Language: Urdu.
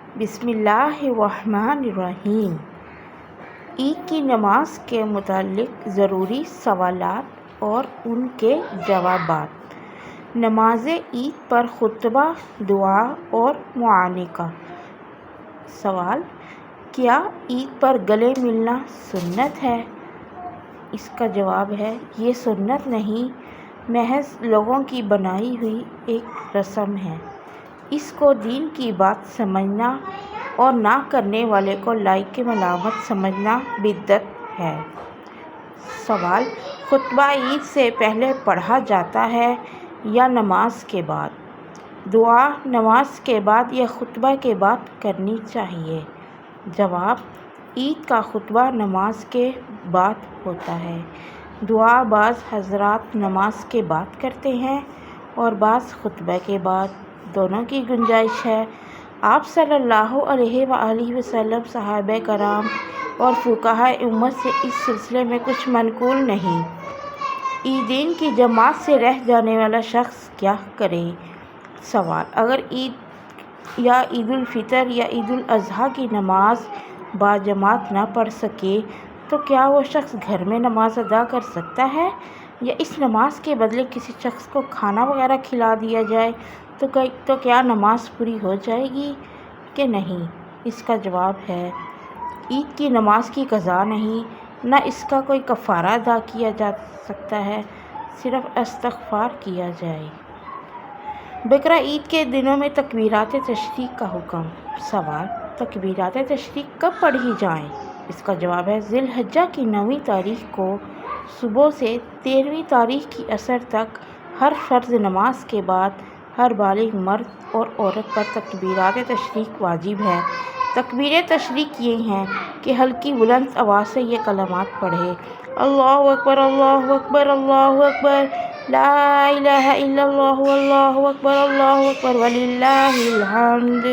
بسم اللہ الرحمن الرحیم۔ عید کی نماز کے متعلق ضروری سوالات اور ان کے جوابات۔ نماز عید پر خطبہ، دعا اور معانقہ۔ سوال: کیا عید پر گلے ملنا سنت ہے؟ اس کا جواب ہے، یہ سنت نہیں، محض لوگوں کی بنائی ہوئی ایک رسم ہے۔ اس کو دین کی بات سمجھنا اور نہ کرنے والے کو لائق ملامت سمجھنا بدعت ہے۔ سوال: خطبہ عید سے پہلے پڑھا جاتا ہے یا نماز کے بعد؟ دعا نماز کے بعد یا خطبہ کے بعد کرنی چاہیے؟ جواب: عید کا خطبہ نماز کے بعد ہوتا ہے۔ دعا بعض حضرات نماز کے بعد کرتے ہیں اور بعض خطبہ کے بعد، دونوں کی گنجائش ہے۔ آپ صلی اللہ علیہ وآلہ وسلم، صحابہ کرام اور فقہائے امت سے اس سلسلے میں کچھ منقول نہیں۔ عیدین کی جماعت سے رہ جانے والا شخص کیا کرے؟ سوال: اگر عید یا عید الفطر یا عید الاضحیٰ کی نماز باجماعت نہ پڑھ سکے تو کیا وہ شخص گھر میں نماز ادا کر سکتا ہے، یا اس نماز کے بدلے کسی شخص کو کھانا وغیرہ کھلا دیا جائے تو کیا نماز پوری ہو جائے گی کہ نہیں؟ اس کا جواب ہے، عید کی نماز کی قضا نہیں، نہ اس کا کوئی کفارہ ادا کیا جا سکتا ہے، صرف استغفار کیا جائے۔ بقرہ عید کے دنوں میں تکبیرات تشریق کا حکم۔ سوال: تکبیرات تشریق کب پڑھی جائیں؟ اس کا جواب ہے، ذی الحجہ کی 9ویں تاریخ کو صبح سے 13ویں تاریخ کی عصر تک ہر فرض نماز کے بعد ہر بالغ مرد اور عورت پر تکبیرات تشریق واجب ہے۔ تکبیر تشریق یہ ہیں کہ ہلکی بلند آواز سے یہ کلمات پڑھے: اللہ اکبر، اللہ اکبر، اللہ اکبر، لا الہ الا اللہ، واللہ اکبر، اللہ اکبر، وللہ الحمد۔